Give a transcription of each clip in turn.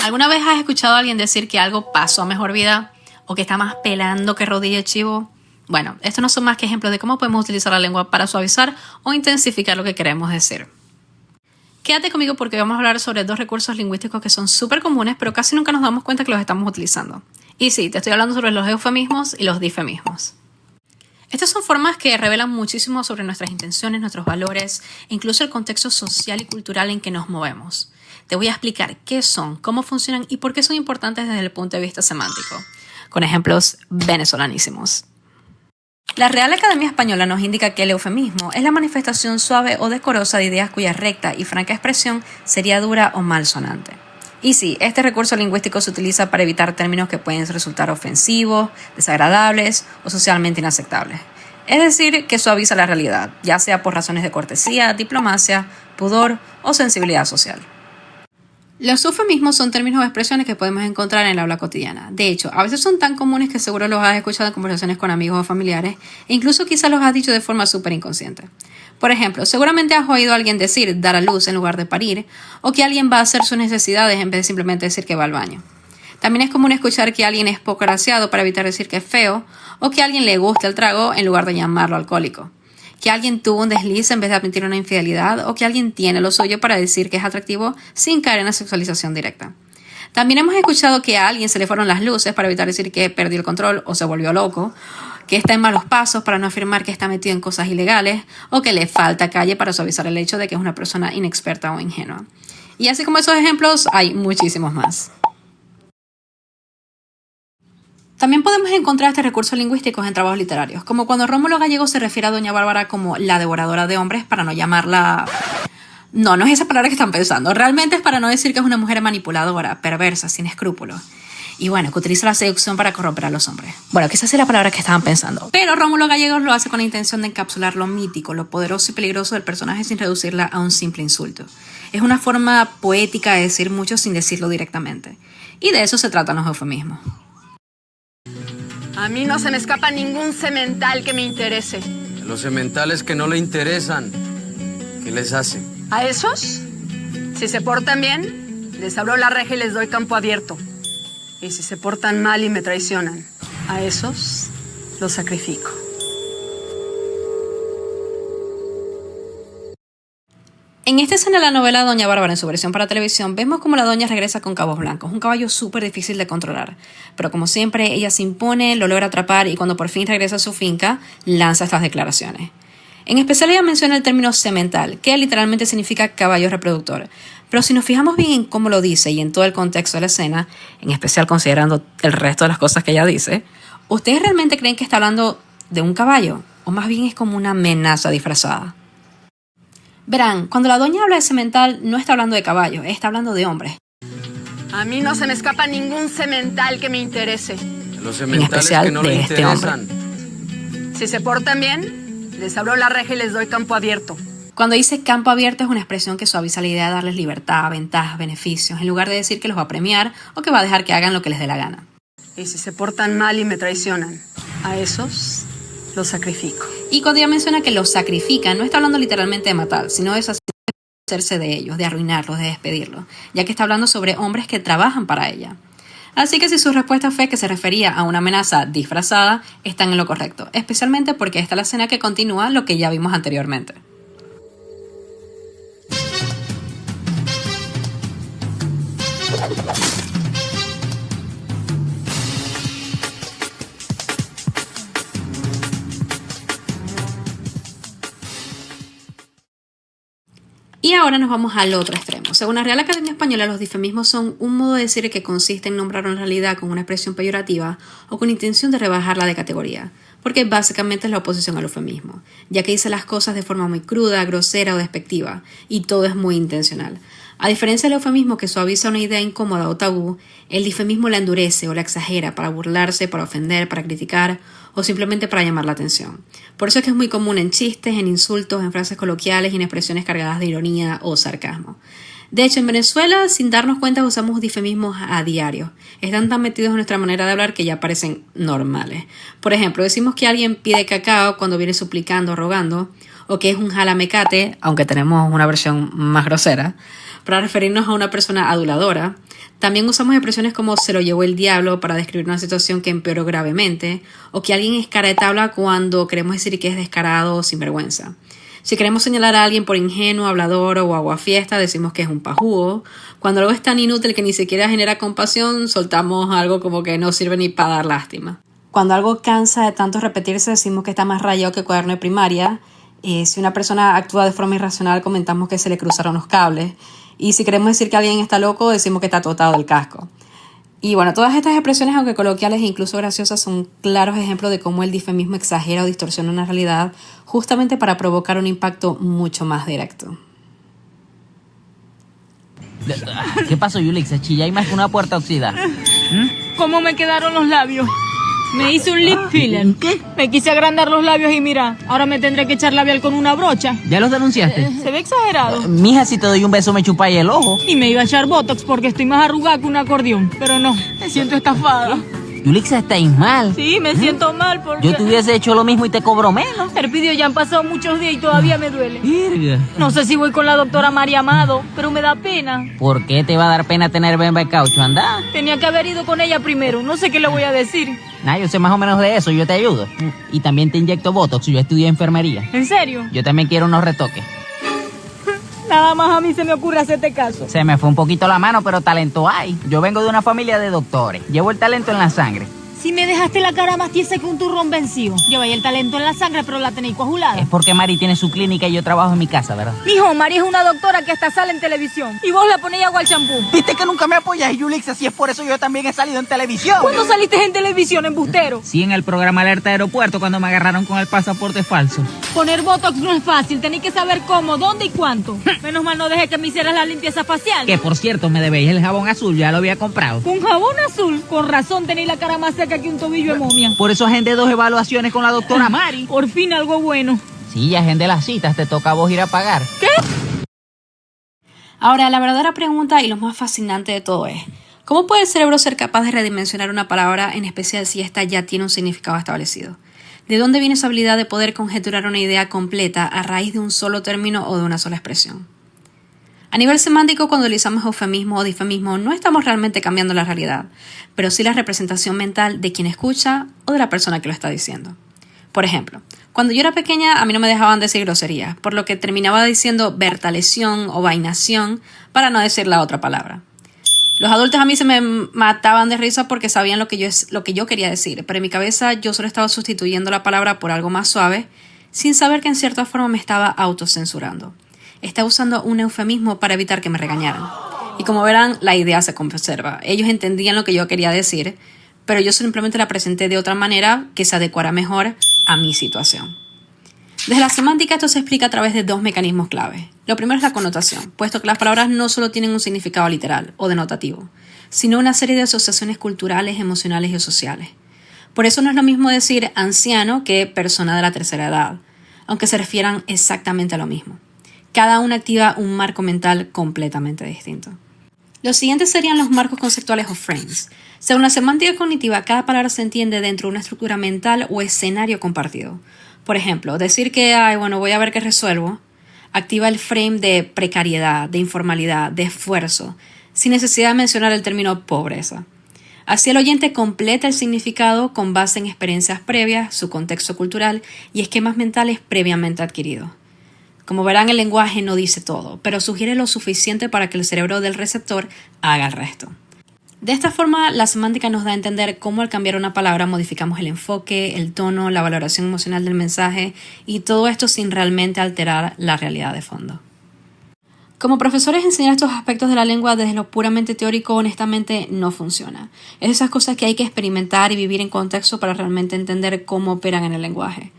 ¿Alguna vez has escuchado a alguien decir que algo pasó a mejor vida o que está más pelando que rodilla de chivo? Bueno, estos no son más que ejemplos de cómo podemos utilizar la lengua para suavizar o intensificar lo que queremos decir. Quédate conmigo porque vamos a hablar sobre dos recursos lingüísticos que son súper comunes, pero casi nunca nos damos cuenta que los estamos utilizando. Y sí, te estoy hablando sobre los eufemismos y los difemismos. Estas son formas que revelan muchísimo sobre nuestras intenciones, nuestros valores e incluso el contexto social y cultural en que nos movemos. Te voy a explicar qué son, cómo funcionan y por qué son importantes desde el punto de vista semántico, con ejemplos venezolanísimos. La Real Academia Española nos indica que el eufemismo es la manifestación suave o decorosa de ideas cuya recta y franca expresión sería dura o malsonante. Y sí, este recurso lingüístico se utiliza para evitar términos que pueden resultar ofensivos, desagradables o socialmente inaceptables. Es decir, que suaviza la realidad, ya sea por razones de cortesía, diplomacia, pudor o sensibilidad social. Los eufemismos son términos o expresiones que podemos encontrar en el habla cotidiana. De hecho, a veces son tan comunes que seguro los has escuchado en conversaciones con amigos o familiares e incluso quizás los has dicho de forma súper inconsciente. Por ejemplo, seguramente has oído a alguien decir dar a luz en lugar de parir o que alguien va a hacer sus necesidades en vez de simplemente decir que va al baño. También es común escuchar que alguien es poco agraciado para evitar decir que es feo o que a alguien le gusta el trago en lugar de llamarlo alcohólico. Que alguien tuvo un desliz en vez de admitir una infidelidad o que alguien tiene lo suyo para decir que es atractivo sin caer en la sexualización directa. También hemos escuchado que a alguien se le fueron las luces para evitar decir que perdió el control o se volvió loco, que está en malos pasos para no afirmar que está metido en cosas ilegales o que le falta calle para suavizar el hecho de que es una persona inexperta o ingenua. Y así como esos ejemplos, hay muchísimos más. También podemos encontrar este recurso lingüístico en trabajos literarios, como cuando Rómulo Gallego se refiere a Doña Bárbara como la devoradora de hombres para no llamarla... No es esa palabra que están pensando. Realmente es para no decir que es una mujer manipuladora, perversa, sin escrúpulos. Y bueno, que utiliza la seducción para corromper a los hombres. Bueno, que esa es la palabra que estaban pensando. Pero Rómulo Gallegos lo hace con la intención de encapsular lo mítico, lo poderoso y peligroso del personaje sin reducirla a un simple insulto. Es una forma poética de decir mucho sin decirlo directamente. Y de eso se tratan los eufemismos. A mí no se me escapa ningún semental que me interese. Los sementales que no le interesan, ¿qué les hace? ¿A esos? Si se portan bien, les abro la reja y les doy campo abierto. Y si se portan mal y me traicionan, a esos los sacrifico. En esta escena de la novela Doña Bárbara en su versión para televisión, vemos como la doña regresa con cabos blancos, un caballo súper difícil de controlar. Pero como siempre, ella se impone, lo logra atrapar y cuando por fin regresa a su finca, lanza estas declaraciones. En especial ella menciona el término semental, que literalmente significa caballo reproductor. Pero si nos fijamos bien en cómo lo dice y en todo el contexto de la escena, en especial considerando el resto de las cosas que ella dice, ¿ustedes realmente creen que está hablando de un caballo? ¿O más bien es como una amenaza disfrazada? Verán, cuando la doña habla de semental, no está hablando de caballos, está hablando de hombres. A mí no se me escapa ningún semental que me interese. Los En sementales especial que no de le este hombre. interesan. Si se portan bien, les abro la reja y les doy campo abierto. Cuando dice campo abierto es una expresión que suaviza la idea de darles libertad, ventajas, beneficios, en lugar de decir que los va a premiar o que va a dejar que hagan lo que les dé la gana. Y si se portan mal y me traicionan, a esos los sacrifico. Y cuando ella menciona que los sacrifican, no está hablando literalmente de matar, sino de deshacerse de ellos, de arruinarlos, de despedirlos, ya que está hablando sobre hombres que trabajan para ella. Así que si su respuesta fue que se refería a una amenaza disfrazada, están en lo correcto, especialmente porque esta es la escena que continúa lo que ya vimos anteriormente. Y ahora nos vamos al otro extremo. Según la Real Academia Española, los difemismos son un modo de decir que consiste en nombrar una realidad con una expresión peyorativa o con intención de rebajarla de categoría, porque básicamente es la oposición al eufemismo, ya que dice las cosas de forma muy cruda, grosera o despectiva, y todo es muy intencional. A diferencia del eufemismo que suaviza una idea incómoda o tabú, el difemismo la endurece o la exagera para burlarse, para ofender, para criticar o simplemente para llamar la atención. Por eso es que es muy común en chistes, en insultos, en frases coloquiales y en expresiones cargadas de ironía o sarcasmo. De hecho, en Venezuela, sin darnos cuenta, usamos difemismos a diario. Están tan metidos en nuestra manera de hablar que ya parecen normales. Por ejemplo, decimos que alguien pide cacao cuando viene suplicando o rogando, o que es un jalamecate, aunque tenemos una versión más grosera, para referirnos a una persona aduladora. También usamos expresiones como se lo llevó el diablo para describir una situación que empeoró gravemente, o que alguien es cara de tabla cuando queremos decir que es descarado o sinvergüenza. Si queremos señalar a alguien por ingenuo, hablador o aguafiesta, decimos que es un pajúo. Cuando algo es tan inútil que ni siquiera genera compasión, soltamos algo como que no sirve ni para dar lástima. Cuando algo cansa de tanto repetirse, decimos que está más rayado que cuaderno de primaria. Si una persona actúa de forma irracional, comentamos que se le cruzaron los cables. Y si queremos decir que alguien está loco, decimos que está totado del casco. Y bueno, todas estas expresiones, aunque coloquiales e incluso graciosas, son claros ejemplos de cómo el difemismo exagera o distorsiona una realidad justamente para provocar un impacto mucho más directo. ¿Qué pasó, Yulixa? Chilla y más que una puerta oxidada. ¿Cómo me quedaron los labios? Me hice un lip filler. ¿Qué? Me quise agrandar los labios y mira, ahora me tendré que echar labial con una brocha. ¿Ya los denunciaste? Se ve exagerado. Mija, si te doy un beso me chupáis el ojo. Y me iba a echar botox porque estoy más arrugada que un acordeón. Pero no, me siento estafada. Yulixa, estáis mal. Sí, me siento mal porque... Yo te hubiese hecho lo mismo y te cobro menos. Herpidio, ya han pasado muchos días y todavía me duele. Virga. No sé si voy con la doctora María Amado, pero me da pena. ¿Por qué te va a dar pena tener bemba de caucho? Anda. Tenía que haber ido con ella primero, no sé qué le voy a decir. Nah, yo sé más o menos de eso, yo te ayudo. Y también te inyecto botox, yo estudié enfermería. ¿En serio? Yo también quiero unos retoques. Nada más a mí se me ocurre hacerte caso. Se me fue un poquito la mano, pero talento hay. Yo vengo de una familia de doctores. Llevo el talento en la sangre. Si me dejaste la cara más tiesa que un turrón vencido. Lleváis el talento en la sangre, pero la tenéis coagulada. Es porque Mari tiene su clínica y yo trabajo en mi casa, ¿verdad? Mijo, Mari es una doctora que hasta sale en televisión. Y vos le ponéis agua al champú. Viste que nunca me apoyas, Yulixa, si es por eso yo también he salido en televisión. ¿Cuándo saliste en televisión, embustero? Sí, en el programa Alerta Aeropuerto cuando me agarraron con el pasaporte falso. Poner botox no es fácil, tenéis que saber cómo, dónde y cuánto. Menos mal no dejé que me hicieras la limpieza facial. Que por cierto, me debéis el jabón azul, ya lo había comprado. ¿Con jabón azul? Con razón tenéis la cara más seca que un tobillo de momia. Por eso agendé 2 evaluaciones con la doctora Mari. Por fin algo bueno. Sí, ya agendé las citas, te toca a vos ir a pagar. ¿Qué? Ahora, la verdadera pregunta y lo más fascinante de todo es, ¿cómo puede el cerebro ser capaz de redimensionar una palabra, en especial si ésta ya tiene un significado establecido? ¿De dónde viene esa habilidad de poder conjeturar una idea completa a raíz de un solo término o de una sola expresión? A nivel semántico, cuando utilizamos eufemismo o difemismo, no estamos realmente cambiando la realidad, pero sí la representación mental de quien escucha o de la persona que lo está diciendo. Por ejemplo, cuando yo era pequeña, a mí no me dejaban decir groserías, por lo que terminaba diciendo bertalesión o vainación para no decir la otra palabra. Los adultos a mí se me mataban de risa porque sabían lo que yo quería decir, pero en mi cabeza yo solo estaba sustituyendo la palabra por algo más suave, sin saber que en cierta forma me estaba autocensurando. Estaba usando un eufemismo para evitar que me regañaran. Y como verán, la idea se conserva. Ellos entendían lo que yo quería decir, pero yo simplemente la presenté de otra manera que se adecuara mejor a mi situación. Desde la semántica esto se explica a través de 2 mecanismos clave. Lo primero es la connotación, puesto que las palabras no solo tienen un significado literal o denotativo, sino una serie de asociaciones culturales, emocionales y sociales. Por eso no es lo mismo decir anciano que persona de la tercera edad, aunque se refieran exactamente a lo mismo. Cada una activa un marco mental completamente distinto. Los siguientes serían los marcos conceptuales o frames. Según la semántica cognitiva, cada palabra se entiende dentro de una estructura mental o escenario compartido. Por ejemplo, decir que, voy a ver qué resuelvo, activa el frame de precariedad, de informalidad, de esfuerzo, sin necesidad de mencionar el término pobreza. Así el oyente completa el significado con base en experiencias previas, su contexto cultural y esquemas mentales previamente adquiridos. Como verán, el lenguaje no dice todo, pero sugiere lo suficiente para que el cerebro del receptor haga el resto. De esta forma, la semántica nos da a entender cómo al cambiar una palabra modificamos el enfoque, el tono, la valoración emocional del mensaje y todo esto sin realmente alterar la realidad de fondo. Como profesores, enseñar estos aspectos de la lengua desde lo puramente teórico honestamente no funciona. Es esas cosas que hay que experimentar y vivir en contexto para realmente entender cómo operan en el lenguaje.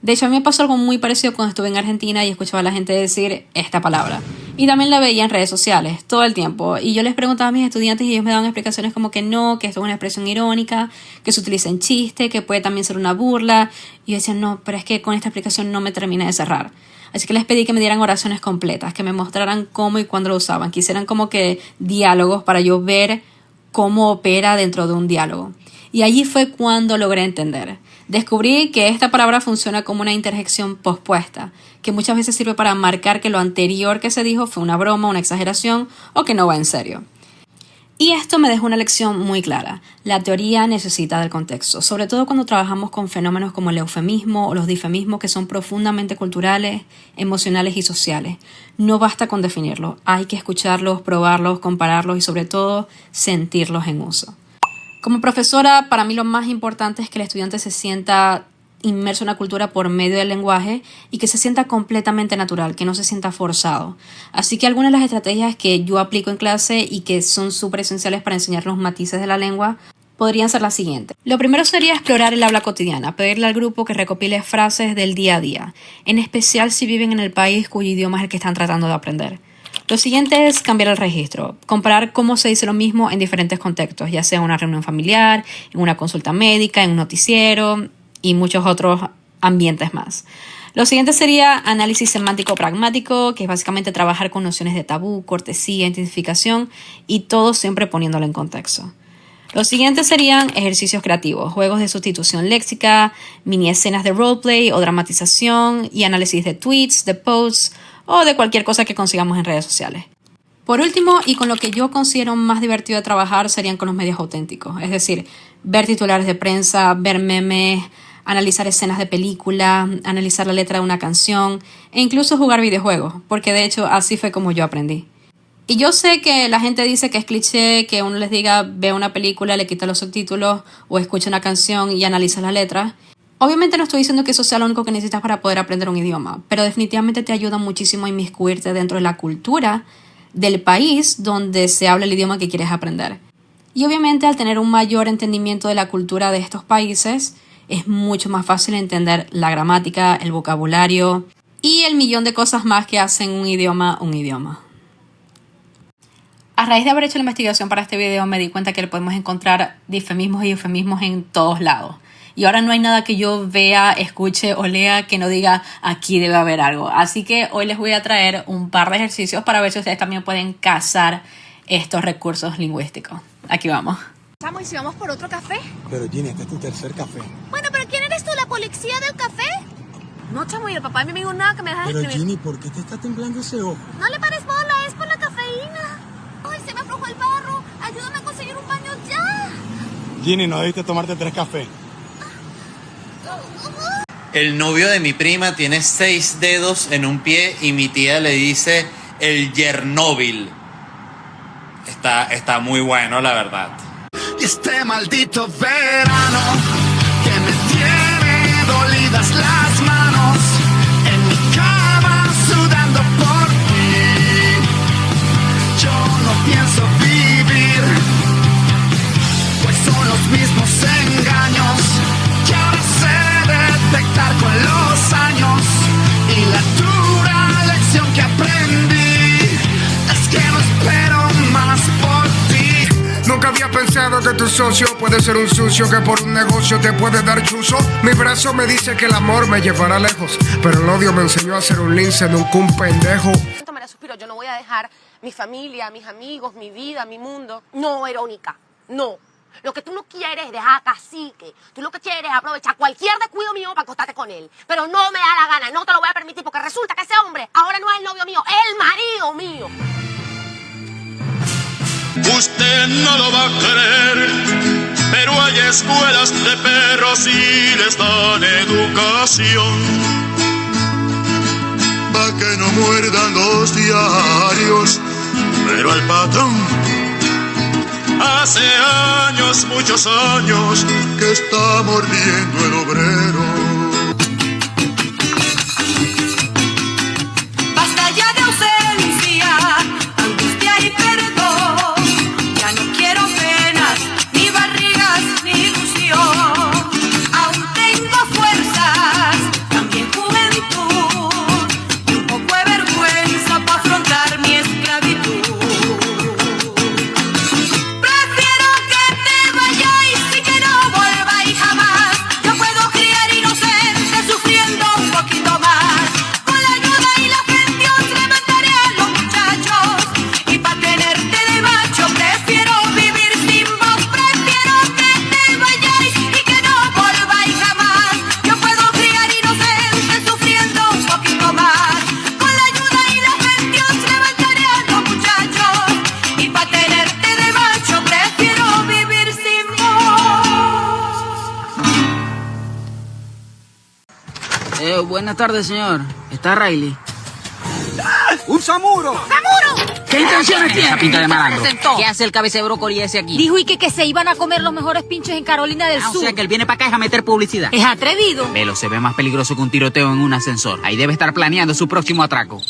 De hecho, a mí me pasó algo muy parecido cuando estuve en Argentina y escuchaba a la gente decir esta palabra. Y también la veía en redes sociales todo el tiempo. Y yo les preguntaba a mis estudiantes y ellos me daban explicaciones como que no, que esto es una expresión irónica, que se utiliza en chiste, que puede también ser una burla. Y yo decía, no, pero es que con esta explicación no me termina de cerrar. Así que les pedí que me dieran oraciones completas, que me mostraran cómo y cuándo lo usaban, que hicieran como que diálogos para yo ver cómo opera dentro de un diálogo. Y allí fue cuando logré entender. Descubrí que esta palabra funciona como una interjección pospuesta, que muchas veces sirve para marcar que lo anterior que se dijo fue una broma, una exageración o que no va en serio. Y esto me dejó una lección muy clara. La teoría necesita del contexto, sobre todo cuando trabajamos con fenómenos como el eufemismo o los difemismos que son profundamente culturales, emocionales y sociales. No basta con definirlos, hay que escucharlos, probarlos, compararlos y sobre todo sentirlos en uso. Como profesora, para mí lo más importante es que el estudiante se sienta inmerso en la cultura por medio del lenguaje y que se sienta completamente natural, que no se sienta forzado. Así que algunas de las estrategias que yo aplico en clase y que son súper esenciales para enseñar los matices de la lengua podrían ser las siguientes. Lo primero sería explorar el habla cotidiana, pedirle al grupo que recopile frases del día a día, en especial si viven en el país cuyo idioma es el que están tratando de aprender. Lo siguiente es cambiar el registro, comparar cómo se dice lo mismo en diferentes contextos, ya sea en una reunión familiar, en una consulta médica, en un noticiero y muchos otros ambientes más. Lo siguiente sería análisis semántico pragmático, que es básicamente trabajar con nociones de tabú, cortesía, identificación y todo siempre poniéndolo en contexto. Los siguientes serían ejercicios creativos, juegos de sustitución léxica, mini escenas de roleplay o dramatización y análisis de tweets, de posts o de cualquier cosa que consigamos en redes sociales. Por último, y con lo que yo considero más divertido de trabajar, serían con los medios auténticos, es decir, ver titulares de prensa, ver memes, analizar escenas de película, analizar la letra de una canción e incluso jugar videojuegos, porque de hecho así fue como yo aprendí. Y yo sé que la gente dice que es cliché que uno les diga ve una película, le quita los subtítulos o escucha una canción y analiza las letras. Obviamente no estoy diciendo que eso sea lo único que necesitas para poder aprender un idioma, pero definitivamente te ayuda muchísimo a inmiscuirte dentro de la cultura del país donde se habla el idioma que quieres aprender. Y obviamente al tener un mayor entendimiento de la cultura de estos países, es mucho más fácil entender la gramática, el vocabulario y el millón de cosas más que hacen un idioma un idioma. A raíz de haber hecho la investigación para este video me di cuenta que le podemos encontrar difemismos y eufemismos en todos lados. Y ahora no hay nada que yo vea, escuche o lea que no diga aquí debe haber algo. Así que hoy les voy a traer un par de ejercicios para ver si ustedes también pueden cazar estos recursos lingüísticos. Aquí vamos. ¿Y si vamos por otro café? Pero Ginny, este es tu tercer café. Bueno, pero ¿quién eres tú, la policía del café? No, chamo, y el papá de mí me dijo nada que me dejas Pero escribir. Ginny, ¿por qué te está temblando ese ojo? No le pares bola, es por la cafeína. Ay, se me aflojó el barro. Ayúdame a conseguir un baño ya. Ginny, no debiste tomarte 3 cafés. El novio de mi prima tiene 6 dedos en un pie y mi tía le dice el Yernóbil. Está muy bueno, la verdad. Y este maldito verano que me tiene dolidas las manos en mi cama sudando por ti. Yo no pienso vivir, pues son los mismos engaños que ahora sé detectar con los años. Y la dura lección que aprendí es que no espero más por ti. Nunca había pensado que tu socio puede ser un sucio que por un negocio te puede dar chuzo. Mi brazo me dice que el amor me llevará lejos, pero el odio me enseñó a ser un lince, nunca un pendejo. Me la suspiro, yo no voy a dejar mi familia, mis amigos, mi vida, mi mundo. No, Verónica, no. Lo que tú no quieres es dejar a Cacique. Tú lo que quieres es aprovechar cualquier descuido mío para acostarte con él. Pero no me da la gana, no te lo voy a permitir, porque resulta que ese hombre ahora no es el novio mío, es el marido mío. Usted no lo va a creer, pero hay escuelas de perros y les dan educación. Pa' que no muerdan los diarios, pero al patrón. Hace años, muchos años, que está mordiendo el obrero. Basta ya de ausencia, angustia y perdón. Ya no quiero penas, ni barrigas, ni ilusión. Aún tengo fuerzas, también juventud, y un poco de vergüenza para afrontar mi esclavitud. Prefiero que te vayáis y que no volváis jamás. Yo puedo criar y no sé Buenas tardes, señor. ¿Está Riley? ¡Un samuro! ¡Samuro! ¿Qué intenciones tiene esa pinta de malandro? presentó? ¿Qué hace el cabeza de brócoli ese aquí? Dijo y que se iban a comer los mejores pinchos en Carolina del O Sur. sea que él viene para acá es a meter publicidad. Es atrevido. Velo, se ve más peligroso que un tiroteo en un ascensor. Ahí debe estar planeando su próximo atraco.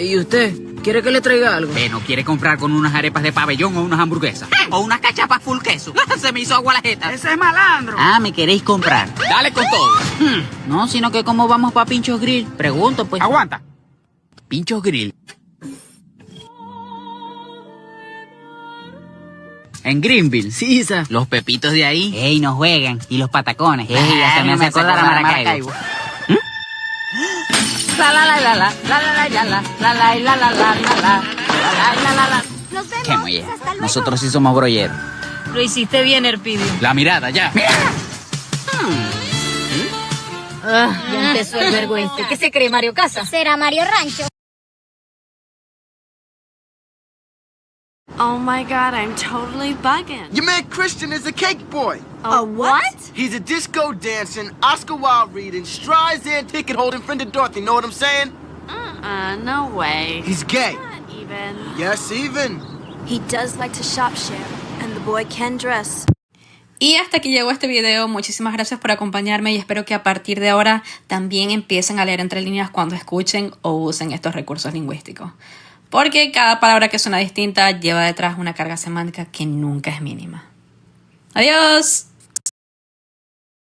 ¿Y usted? ¿Quiere que le traiga algo? ¿No quiere comprar con unas arepas de pabellón o unas hamburguesas? ¿O unas cachapas full queso? Se me hizo agua la jeta. ¡Ese es malandro! Ah, ¿me queréis comprar? Dale con todo. No, sino que como vamos para Pinchos Grill. Pregunto, pues. Aguanta. Pinchos Grill. En Greenville, sí, Isa. Los pepitos de ahí. Ey, no juegan. Y los patacones. Ey, ya se me hace acordar a Maracaibo. La la la la la la la la la la la la la la la la. Nos vemos. Qué muelle. Hasta luego. Nosotros sí somos broyeros. Lo hiciste bien, Erpidio. La mirada, ya. Ya empezó el vergüenza. ¿Qué se cree, Mario Casa? Será Mario Rancho. Oh my god, I'm totally bugging. Your man Christian is a cake boy. A what? He's a disco dancing, Oscar Wilde reading, Streisand ticket holding friend of Dorothy. Know what I'm saying? No way. He's gay. Not even. Yes, even. He does like to shop share, and the boy can dress. Y hasta aquí llegó este video. Muchísimas gracias por acompañarme y espero que a partir de ahora también empiecen a leer entre líneas cuando escuchen o usen estos recursos lingüísticos. Porque cada palabra que suena distinta lleva detrás una carga semántica que nunca es mínima. ¡Adiós!